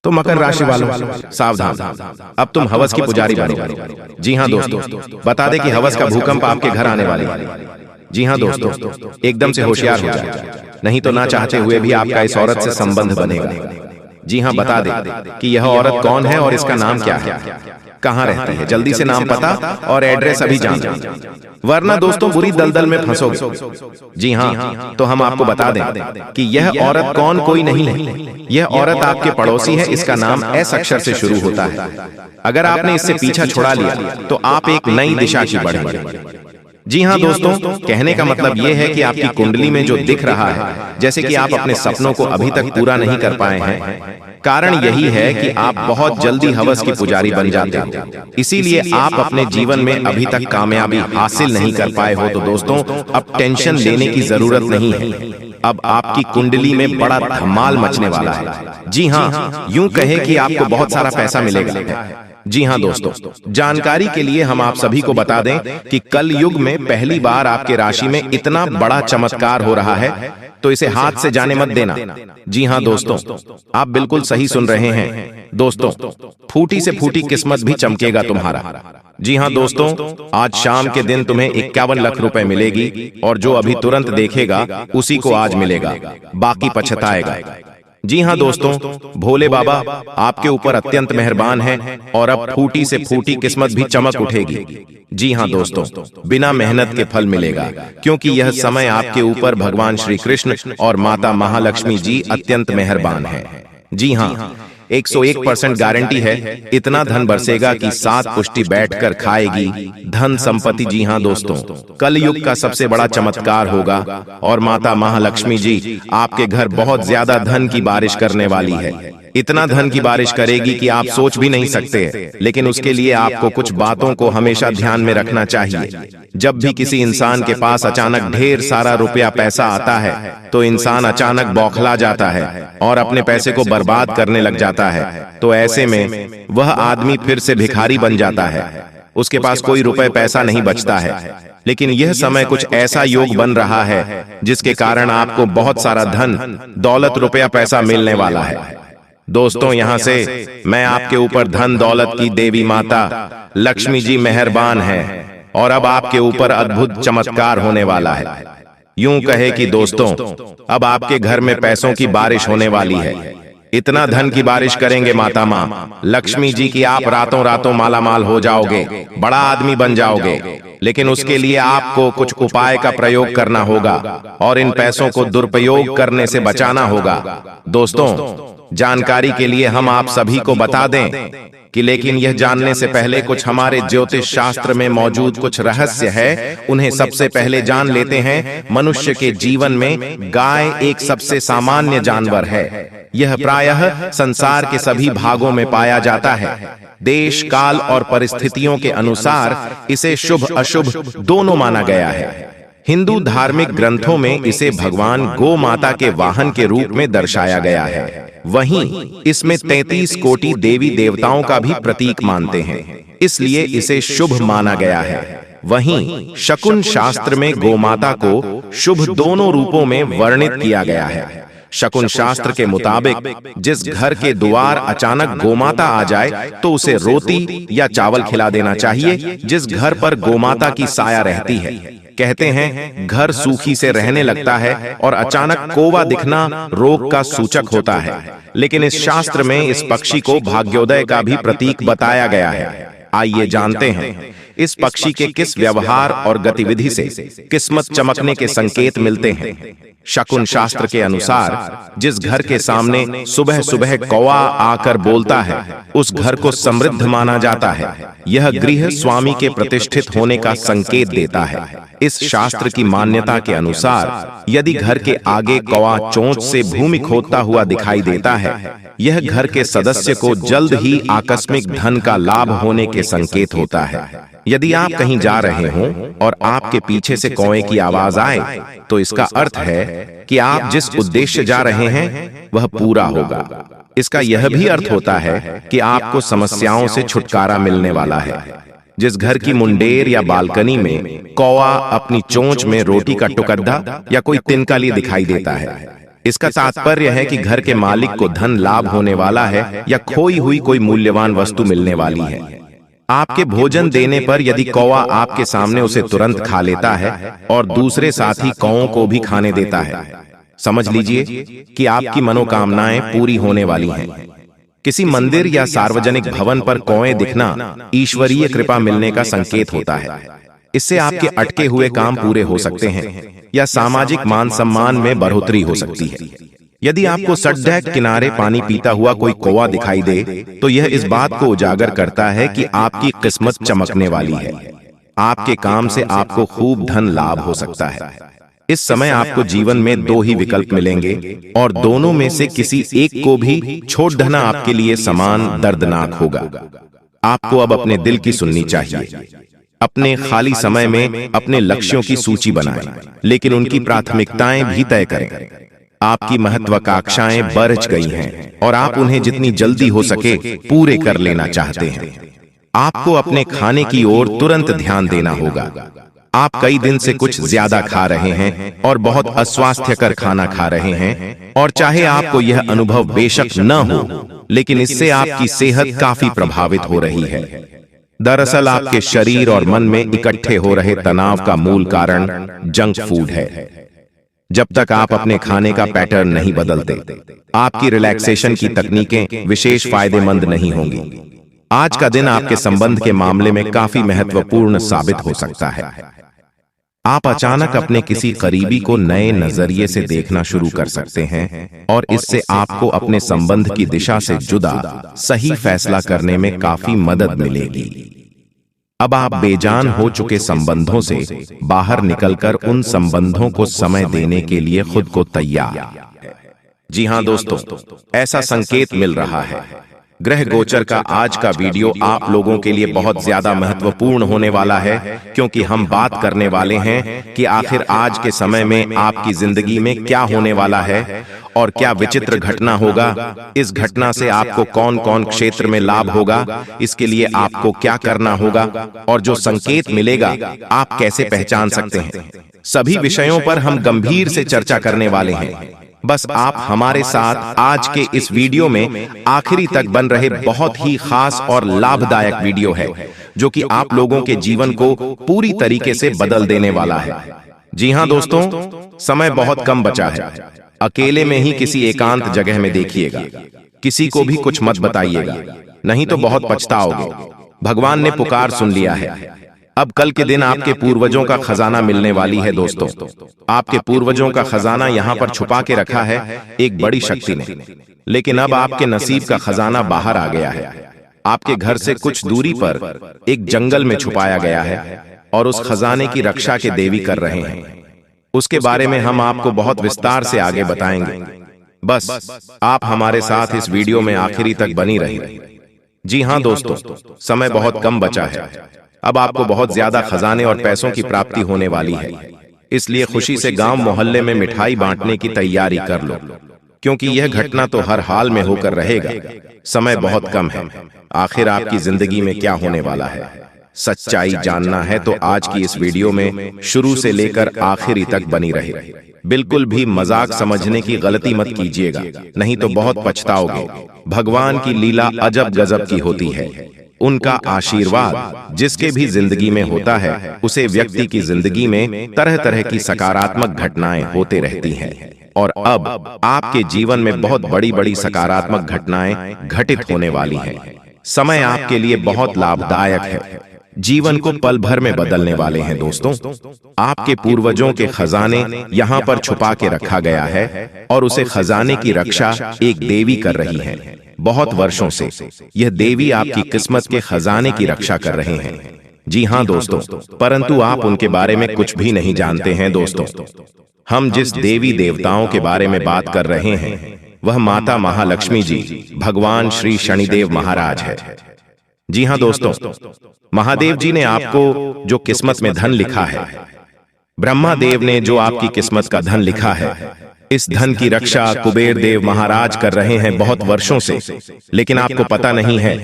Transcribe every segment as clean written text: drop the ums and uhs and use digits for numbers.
तो मकर राशि वालों सावधान, अब तुम हवस की पुजारी बनो। जी हाँ दोस्तों, बता दें कि हवस का भूकंप आपके घर आने वाली है। जी हाँ दोस्तों, एकदम से होशियार हो जाए, नहीं तो ना चाहते हुए भी आपका इस औरत से संबंध बनेगा। जी हाँ, बता दें कि यह औरत कौन है और इसका नाम क्या है, कहाँ रहती है। जल्दी से नाम, पता और एड्रेस अभी जान, वरना दोस्तों बुरी दलदल में फंसोगे। जी हाँ, तो हम आपको बता दें कि यह औरत कौन कोई नहीं है, यह औरत आपके पड़ोसी है। इसका नाम एस अक्षर से शुरू होता है। अगर आपने इससे पीछा छुड़ा लिया तो आप एक नई दिशा की बढ़ेंगे। जी हाँ दोस्तों, कहने का मतलब यह है कि आपकी कुंडली में जो दिख रहा है, जैसे कि आप अपने सपनों को अभी तक पूरा नहीं कर पाए हैं, कारण यही है कि आप बहुत जल्दी हवस की पुजारी बन जाते हो। इसीलिए आप अपने जीवन में अभी तक कामयाबी हासिल नहीं कर पाए हो। तो दोस्तों, अब टेंशन लेने की जरूरत नहीं है। अब आपकी कुंडली में बड़ा धमाल मचने वाला है। जी हाँ, यूं कहे कि आपको बहुत सारा पैसा मिलेगा। जी हाँ दोस्तों, जानकारी के लिए हम आप सभी को बता दें कि कल युग में पहली बार आपके राशि में इतना बड़ा चमत्कार हो रहा है, तो इसे हाथ से जाने मत देना। जी हाँ दोस्तों, आप बिल्कुल सही सुन रहे हैं दोस्तों, फूटी से फूटी किस्मत भी चमकेगा तुम्हारा। जी हाँ दोस्तों, आज शाम के दिन तुम्हें 51 लाख रुपए मिलेगी, और जो अभी तुरंत देखेगा उसी को आज मिलेगा, बाकी पछताएगा। जी हाँ दोस्तों, भोले बाबा आपके ऊपर अत्यंत मेहरबान हैं, और अब फूटी से फूटी किस्मत भी चमक उठेगी। जी हाँ दोस्तों, बिना मेहनत के फल मिलेगा, क्योंकि यह समय आपके ऊपर भगवान श्री कृष्ण और माता महालक्ष्मी जी अत्यंत मेहरबान हैं। जी हाँ, 101% गारंटी है, इतना धन बरसेगा कि 7 पुष्टि बैठकर खाएगी धन संपत्ति। जी हाँ दोस्तों, कल युग का सबसे बड़ा चमत्कार होगा, और माता महालक्ष्मी जी आपके घर बहुत ज्यादा धन की बारिश करने वाली है। इतना धन की बारिश करेगी कि आप सोच भी नहीं सकते। लेकिन उसके लिए आपको कुछ बातों को हमेशा ध्यान में रखना चाहिए। जब भी किसी इंसान के पास अचानक ढेर सारा रुपया पैसा आता है, तो इंसान अचानक बौखला जाता है और अपने पैसे को बर्बाद करने लग जाता है। तो ऐसे में वह आदमी फिर से भिखारी बन जाता है, उसके पास कोई रुपए पैसा नहीं बचता है। लेकिन यह समय कुछ ऐसा योग बन रहा है जिसके कारण आपको बहुत सारा धन दौलत रुपया पैसा मिलने वाला है। दोस्तों, यहाँ से मैं आपके ऊपर धन दौलत की देवी माता लक्ष्मी जी मेहरबान है, और अब आपके ऊपर अद्भुत चमत्कार होने वाला है। यूं कहे कि दोस्तों, अब आपके घर में पैसों की बारिश होने वाली है। इतना धन की बारिश करेंगे माता माँ लक्ष्मी जी की आप रातों रातों माला माल हो जाओगे, बड़ा आदमी बन जाओगे। लेकिन उसके लिए आपको कुछ उपाय का प्रयोग करना होगा, और इन पैसों को दुरुपयोग करने से बचाना होगा। दोस्तों, जानकारी के लिए हम आप सभी को बता दें कि लेकिन यह जानने से पहले कुछ हमारे ज्योतिष शास्त्र में मौजूद कुछ रहस्य है, उन्हें सबसे पहले जान लेते हैं। मनुष्य के जीवन में गाय एक सबसे सामान्य जानवर है। यह प्रायः संसार के सभी भागों में पाया जाता है। देश, काल और परिस्थितियों के अनुसार इसे शुभ अशुभ दोनों माना गया है। हिंदू धार्मिक ग्रंथों में इसे भगवान गो माता के वाहन के रूप में दर्शाया गया है। वहीं इसमें 33 कोटि देवी देवताओं का भी प्रतीक मानते हैं, इसलिए इसे शुभ माना गया है। वहीं शकुन शास्त्र में गोमाता को शुभ दोनों रूपों में वर्णित किया गया है। शकुन शास्त्र के मुताबिक जिस घर के द्वार अचानक गोमाता आ जाए तो उसे रोटी या चावल खिला देना चाहिए। जिस घर पर गोमाता की साया रहती है, कहते हैं घर सूखी से रहने लगता है, और अचानक कौवा दिखना रोग का सूचक होता है। लेकिन इस शास्त्र में इस पक्षी को भाग्योदय का भी प्रतीक बताया गया है। आइए जानते हैं इस पक्षी के किस व्यवहार और गतिविधि से किस्मत चमकने के संकेत मिलते हैं। शकुन शास्त्र के अनुसार जिस घर के सामने सुबह सुबह कौवा आकर बोलता है, उस घर को समृद्ध माना जाता है। यह गृह स्वामी के प्रतिष्ठित होने का संकेत देता है। इस शास्त्र की मान्यता के अनुसार यदि घर के आगे कौवा चोंच से भूमि खोदता हुआ दिखाई देता है, यह घर के सदस्य को जल्द ही आकस्मिक धन का लाभ होने के संकेत होता है। यदि आप कहीं जा रहे हों और आपके पीछे से कौवे की आवाज आए, तो इसका अर्थ है कि आप जिस उद्देश्य जा रहे हैं वह पूरा होगा। इसका यह भी अर्थ होता है कि आपको समस्याओं से छुटकारा मिलने वाला है। जिस घर की मुंडेर या बालकनी में कौवा अपनी चोंच में रोटी का टुकड़ा या कोई तिनका लिए दिखाई देता है, इसका तात्पर्य है कि घर के मालिक को धन लाभ होने वाला है या खोई हुई कोई मूल्यवान वस्तु मिलने वाली है। आपके भोजन देने पर यदि कौवा आपके सामने उसे तुरंत खा लेता है और दूसरे साथी कौवों को भी खाने देता है, समझ लीजिए कि आपकी मनोकामनाएं पूरी होने वाली हैं। किसी मंदिर या सार्वजनिक भवन पर कौवे दिखना ईश्वरीय कृपा मिलने का संकेत होता है। इससे आपके अटके हुए काम पूरे हो सकते हैं या सामाजिक मान सम्मान में बढ़ोतरी हो सकती है। यदि आपको सड़क किनारे पानी पीता हुआ कोई कौवा दिखाई दे तो यह इस बात को उजागर करता है कि आपकी किस्मत चमकने वाली है। आपके काम से आपको खूब धन लाभ हो सकता है। इस समय आपको जीवन में दो ही विकल्प मिलेंगे और दोनों में से किसी एक को भी छोड़ देना आपके लिए समान दर्दनाक होगा। आपको अब अपने दिल की सुननी चाहिए। अपने खाली समय में अपने लक्ष्यों की सूची बनाएं, लेकिन उनकी प्राथमिकताएं भी तय करें। आपकी महत्वाकांक्षाएं बढ़ गई हैं और आप उन्हें जितनी जल्दी हो सके पूरे कर लेना चाहते हैं। आपको अपने खाने की ओर तुरंत ध्यान देना होगा। आप कई दिन से कुछ ज्यादा खा रहे हैं और बहुत अस्वास्थ्यकर खाना खा रहे हैं, और चाहे आपको यह अनुभव बेशक न हो, लेकिन इससे आपकी सेहत काफी प्रभावित हो रही है। दरअसल आपके शरीर और मन में इकट्ठे हो रहे तनाव का मूल कारण जंक फूड है। जब तक आप अपने खाने का पैटर्न नहीं बदलते, आपकी रिलैक्सेशन की तकनीकें विशेष फायदेमंद नहीं होंगी। आज का दिन आपके संबंध के मामले में काफी महत्वपूर्ण साबित हो सकता है। आप अचानक अपने किसी करीबी को नए नजरिए से देखना शुरू कर सकते हैं और इससे आपको अपने संबंध की दिशा से जुदा सही फैसला करने में काफी मदद मिलेगी। अब आप बेजान हो चुके संबंधों से बाहर निकलकर उन संबंधों को समय देने के लिए खुद को तैयार। जी हां दोस्तों, ऐसा संकेत मिल रहा है। ग्रह गोचर का आज का वीडियो आप लोगों के लिए बहुत ज्यादा महत्वपूर्ण होने वाला है, क्योंकि हम बात करने वाले हैं कि आखिर आज के समय में आपकी जिंदगी में क्या होने वाला है और क्या विचित्र घटना होगा। इस घटना से आपको कौन कौन क्षेत्र में लाभ होगा, इसके लिए आपको क्या करना होगा, और जो संकेत मिलेगा आप कैसे पहचान सकते हैं। सभी विषयों पर हम गंभीर से चर्चा करने वाले हैं। बस आप हमारे साथ आज के इस वीडियो में आखिरी तक बन रहे। बहुत ही खास और लाभदायक वीडियो है जो कि आप लोगों के जीवन को पूरी तरीके से बदल देने वाला है। जी हां दोस्तों, समय बहुत कम बचा है। अकेले में ही किसी एकांत जगह में देखिएगा। किसी को भी कुछ मत बताइएगा, नहीं तो बहुत पछताओगे। भगवान ने पुकार सुन लिया है। अब कल के दिन आपके पूर्वजों का खजाना मिलने वाली है दोस्तों। आपके पूर्वजों का खजाना यहाँ पर छुपा के रखा है एक बड़ी शक्ति ने, लेकिन अब आपके नसीब का खजाना बाहर आ गया है। आपके घर से कुछ दूरी पर एक जंगल में छुपाया गया है और उस खजाने की रक्षा के देवी कर रहे हैं। उसके बारे में हम आपको बहुत विस्तार से आगे बताएंगे। बस आप हमारे साथ इस वीडियो में आखिरी तक बनी रहिए। जी हाँ दोस्तों, समय बहुत कम बचा है। अब आपको बहुत ज्यादा खजाने और पैसों की प्राप्ति होने वाली है, इसलिए खुशी से गांव मोहल्ले में मिठाई बांटने की तैयारी कर लो, क्योंकि यह घटना तो हर हाल में होकर रहेगा। समय बहुत कम है। आखिर आपकी जिंदगी में क्या होने वाला है, सच्चाई जानना है तो आज की इस वीडियो में शुरू से लेकर आखिरी तक बनी रहे। बिल्कुल भी मजाक समझने की गलती मत कीजिएगा, नहीं तो बहुत पछताओगे। भगवान की लीला अजब गजब की होती है। उनका आशीर्वाद जिसके भी जिंदगी में होता है, उसे व्यक्ति की जिंदगी में तरह तरह की सकारात्मक घटनाएं होते रहती हैं। और अब आपके जीवन में बहुत बड़ी बड़ी सकारात्मक घटनाएं घटित होने वाली हैं। समय आपके लिए बहुत लाभदायक है, जीवन को पल भर में बदलने वाले हैं दोस्तों। आपके पूर्वजों के खजाने यहाँ पर छुपा के रखा गया है और उसे खजाने की रक्षा एक देवी कर रही है। बहुत वर्षों से यह देवी आपकी किस्मत के खजाने की रक्षा कर रहे हैं। जी हाँ दोस्तों, परंतु आप उनके बारे में कुछ भी नहीं जानते हैं दोस्तों। हम जिस देवी देवताओं के बारे में बात कर रहे हैं वह माता महालक्ष्मी जी, भगवान श्री शनिदेव महाराज है। जी हाँ दोस्तों, महादेव जी ने आपको जो किस्मत में धन लिखा है, ब्रह्मा देव ने जो आपकी किस्मत का धन लिखा है, इस धन की रक्षा कुबेर देव महाराज कर रहे हैं बहुत वर्षों से, लेकिन आपको पता नहीं है।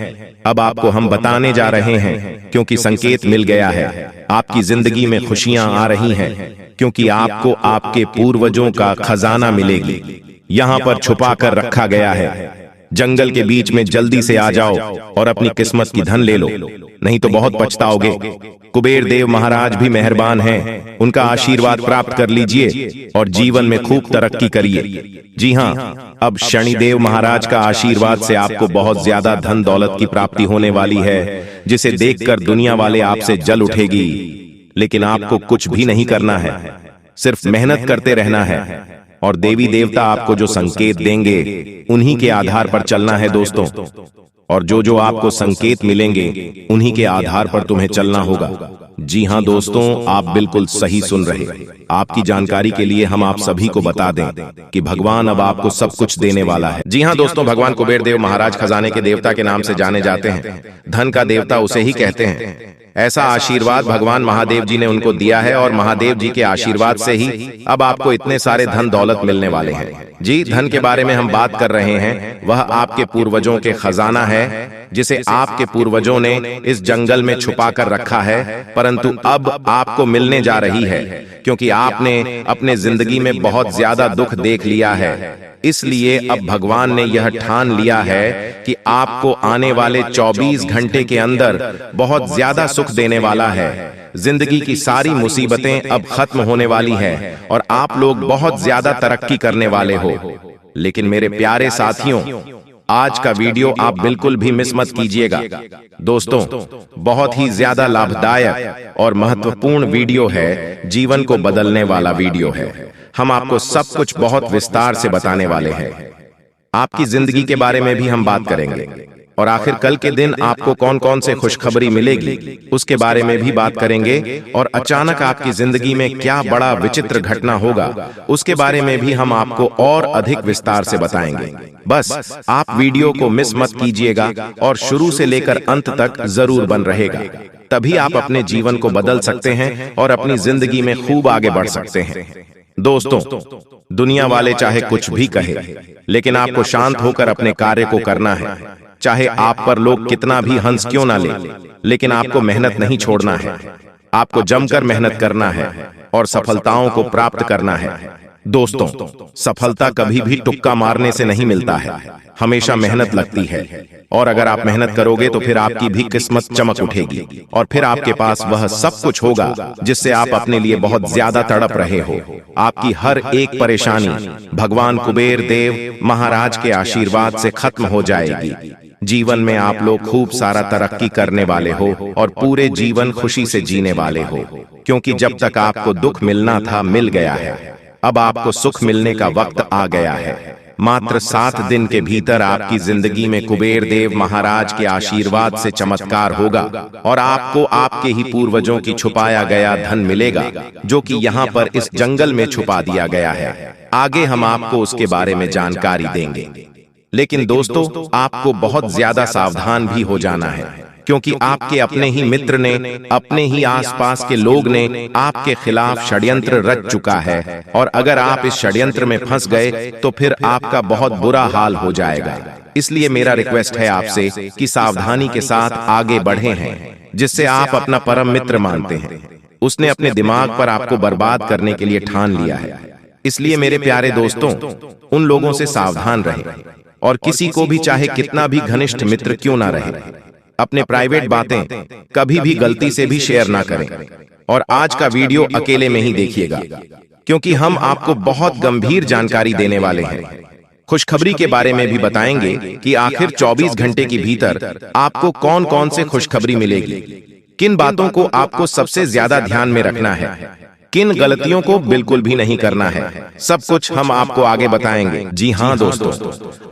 अब आपको हम बताने जा रहे हैं, क्योंकि संकेत मिल गया है। आपकी जिंदगी में खुशियां आ रही हैं, क्योंकि आपको आपके पूर्वजों का खजाना मिलेगी। यहाँ पर छुपा कर रखा गया है। जंगल के बीच में जल्दी से आ जाओ और अपनी किस्मत की धन ले लो, नहीं तो बहुत पछताओगे। कुबेर देव महाराज भी मेहरबान हैं, उनका आशीर्वाद प्राप्त कर लीजिए और जीवन में खूब तरक्की करिए। जी हाँ, अब शनिदेव महाराज का आशीर्वाद से आपको बहुत ज्यादा धन दौलत की प्राप्ति होने वाली है, जिसे देखकर दुनिया वाले आपसे जल उठेगी। लेकिन आपको कुछ भी नहीं करना है, सिर्फ मेहनत करते रहना है और देवी देवता आपको जो संकेत देंगे उन्हीं के आधार पर चलना है दोस्तों। और जो आपको संकेत मिलेंगे उन्हीं के आधार पर तुम्हें चलना होगा। जी हाँ दोस्तों, आप बिल्कुल सही सुन रहे। आपकी जानकारी के लिए हम आप सभी को बता दें कि भगवान अब आपको सब कुछ देने वाला है। जी हाँ दोस्तों, भगवान कुबेर देव महाराज खजाने के देवता के नाम से जाने जाते हैं। धन का देवता उसे ही कहते हैं। ऐसा आशीर्वाद भगवान महादेव जी ने उनको दिया है और महादेव जी के आशीर्वाद से ही अब आपको इतने सारे धन दौलत मिलने वाले हैं। जी, धन के बारे में हम बात कर रहे हैं, वह आपके पूर्वजों के खजाना है जिसे आपके पूर्वजों ने इस जंगल में छुपा कर रखा है, परंतु अब आपको मिलने जा रही है क्योंकि आपने अपने जिंदगी में बहुत ज्यादा दुख देख लिया है। इसलिए अब भगवान ने यह ठान लिया है कि आपको आने वाले 24 घंटे के अंदर बहुत ज्यादा सुख देने वाला है। जिंदगी की सारी मुसीबतें अब खत्म होने वाली है और आप लोग बहुत ज्यादा तरक्की करने वाले हो। लेकिन मेरे प्यारे साथियों, आज का वीडियो आप बिल्कुल भी मिस मत कीजिएगा। दोस्तों, बहुत ही ज्यादा लाभदायक और महत्वपूर्ण वीडियो है, जीवन को बदलने वाला वीडियो है। हम आपको सब कुछ बहुत विस्तार से बताने वाले हैं। आपकी जिंदगी के बारे में भी हम बात करेंगे और आखिर कल के दिन आपको कौन कौन से खुशखबरी मिलेगी उसके बारे में भी बात करेंगे और अचानक आपकी जिंदगी में क्या बड़ा विचित्र घटना होगा उसके बारे में भी हम आपको और अधिक विस्तार से बताएंगे। बस आप वीडियो को मिस मत कीजिएगा और शुरू से लेकर अंत तक जरूर बन रहेगा, तभी आप अपने जीवन को बदल सकते हैं और अपनी जिंदगी में खूब आगे बढ़ सकते हैं। दोस्तों, दुनिया वाले चाहे कुछ भी कहे, लेकिन आपको शांत होकर अपने कार्य को करना है। चाहे आप पर लोग कितना भी हंस क्यों ना ले, लेकिन आपको मेहनत नहीं छोड़ना है। आपको जमकर मेहनत करना है और सफलताओं को प्राप्त करना है। दोस्तों, सफलता कभी भी तुक्का मारने से नहीं मिलता है, हमेशा मेहनत लगती है। और अगर आप मेहनत करोगे तो फिर आपकी भी किस्मत चमक उठेगी और फिर आपके पास वह सब कुछ होगा जिससे आप अपने लिए बहुत ज्यादा तड़प रहे हो। आपकी हर एक परेशानी भगवान कुबेर देव महाराज के आशीर्वाद से खत्म हो जाएगी। जीवन में आप लोग खूब सारा तरक्की करने वाले हो और पूरे जीवन खुशी से जीने वाले हो, क्योंकि जब तक आपको दुख मिलना था मिल गया है, अब आपको सुख मिलने का वक्त आ गया है। मात्र 7 दिन के भीतर आपकी जिंदगी में कुबेर देव महाराज के आशीर्वाद से चमत्कार होगा और आपको आपके ही पूर्वजों की छुपाया गया धन मिलेगा, जो कि यहाँ पर इस जंगल में छुपा दिया गया है। आगे हम आपको उसके बारे में जानकारी देंगे। लेकिन दोस्तों, आपको बहुत ज्यादा सावधान भी हो जाना है, क्योंकि आपके अपने ही मित्र ने, अपने ही आसपास के लोग ने आपके खिलाफ षड्यंत्र रच चुका है और अगर आप इस षड्यंत्र में फंस गए तो फिर आपका बहुत बुरा हाल हो जाएगा। इसलिए मेरा रिक्वेस्ट है आपसे कि सावधानी के साथ आगे बढ़े हैं, जिससे आप अपना परम मित्र मानते हैं। उसने अपने दिमाग पर आपको बर्बाद करने के लिए ठान लिया है। इसलिए मेरे प्यारे दोस्तों, उन लोगों से सावधान रहें और किसी को भी चाहे कितना भी घनिष्ठ मित्र क्यों ना रहे, अपने प्राइवेट बातें कभी भी गलती से भी शेयर ना करें। और आज का वीडियो अकेले में ही देखिएगा, क्योंकि हम आपको बहुत गंभीर जानकारी देने वाले हैं। खुशखबरी के बारे में भी बताएंगे कि आखिर 24 घंटे के भीतर आपको कौन कौन से खुशखबरी मिलेगी, किन बातों को आपको सबसे ज्यादा ध्यान में रखना है, किन गलतियों को बिल्कुल भी नहीं करना है, सब कुछ हम आपको आगे बताएंगे। जी हाँ दोस्तों,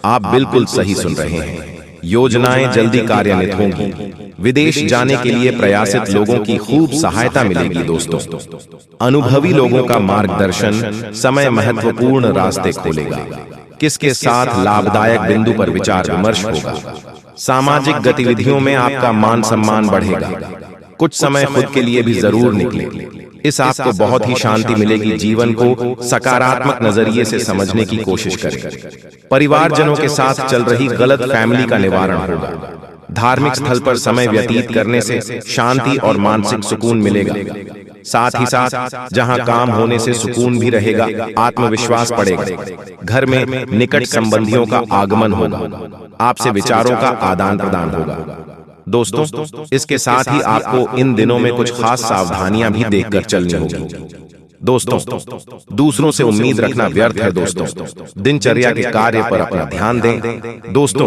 आप बिल्कुल सही सुन रहे हैं। योजनाएं जल्दी कार्यान्वित होंगी। विदेश जाने के लिए प्रयासित लोगों की खूब सहायता मिलेगी दोस्तों। अनुभवी लोगों का मार्गदर्शन समय महत्वपूर्ण रास्ते खोलेगा। किसके साथ लाभदायक बिंदु पर विचार विमर्श होगा। सामाजिक गतिविधियों में आपका मान सम्मान बढ़ेगा। कुछ समय खुद के लिए भी जरूर निकले। इस आपको बहुत ही शांति मिलेगी। जीवन को सकारात्मक नजरिए से समझने की कोशिश करें। परिवारजनों के साथ चल रही गलत फैमिली का निवारण होगा। धार्मिक स्थल पर समय व्यतीत करने से शांति और मानसिक सुकून मिलेगा। साथ ही साथ जहां काम होने से सुकून भी रहेगा, आत्मविश्वास बढ़ेगा, घर में निकट संबंधियों का आगमन होगा, आपसे विचारों का आदान प्रदान होगा। दोस्तों, इसके साथ ही आपको इन दिनों में कुछ खास सावधानियां भी देखकर चलनी होगी। दोस्तों, दूसरों से उम्मीद रखना व्यर्थ है। दोस्तों, दिनचर्या के कार्य पर अपना ध्यान दें। दोस्तों,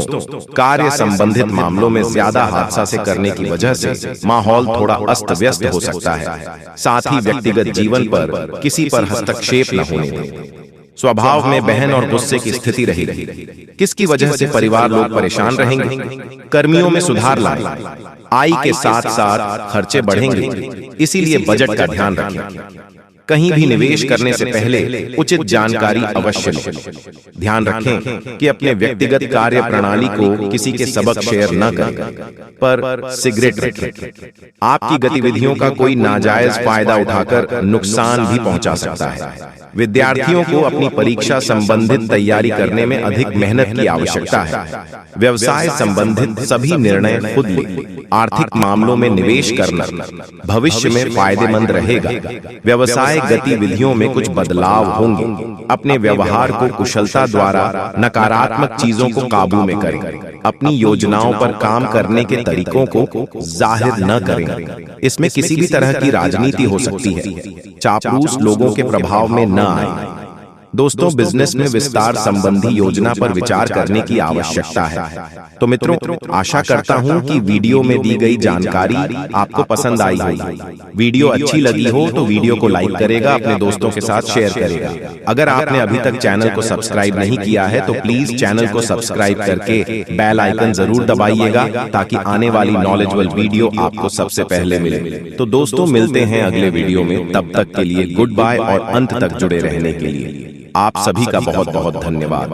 कार्य संबंधित मामलों में ज्यादा हादसा से करने की वजह से माहौल थोड़ा अस्त व्यस्त हो सकता है। साथ ही व्यक्तिगत जीवन पर किसी पर हस्तक्षेप न होने दें। स्वभाव में बहन और गुस्से की स्थिति रहेगी। किसकी वजह से परिवार लोग परेशान रहेंगे। कर्मियों में सुधार लाएं। आय के साथ साथ खर्चे बढ़ेंगे, इसीलिए बजट का ध्यान रखें। कहीं भी निवेश करने से पहले उचित जानकारी अवश्य लें। ध्यान रखें कि अपने व्यक्तिगत कार्य प्रणाली को किसी के सबक शेयर न करें, पर सिगरेट रखें। आपकी गतिविधियों का कोई नाजायज फायदा उठाकर नुकसान भी पहुंचा सकता है। विद्यार्थियों को अपनी परीक्षा संबंधित तैयारी करने में अधिक मेहनत की आवश्यकता है। व्यवसाय संबंधित सभी निर्णय खुद लें। आर्थिक मामलों में निवेश करना भविष्य में फायदेमंद रहेगा। व्यवसाय गतिविधियों में कुछ बदलाव होंगे। अपने व्यवहार को कुशलता द्वारा नकारात्मक चीजों को काबू में करें। अपनी योजनाओं पर काम करने के तरीकों को जाहिर न करें। इसमें किसी भी तरह की राजनीति हो सकती है। चापलूस लोगों के प्रभाव में न आए। दोस्तों, बिजनेस में विस्तार संबंधी योजना पर विचार करने की आवश्यकता है। तो मित्रों, आशा करता हूं कि वीडियो में दी गई जानकारी आपको पसंद आई होगी। वीडियो अच्छी लगी हो तो वीडियो को लाइक करेगा, अपने दोस्तों के साथ शेयर करेगा। अगर आपने अभी तक चैनल को सब्सक्राइब नहीं किया है तो प्लीज चैनल को सब्सक्राइब करके बेल आइकन जरूर दबाइएगा, ताकि आने वाली नॉलेजेबल वीडियो आपको सबसे पहले मिले। तो दोस्तों, मिलते हैं अगले वीडियो में। तब तक के लिए गुड बाय और अंत तक जुड़े रहने के लिए आप सभी का बहुत बहुत धन्यवाद।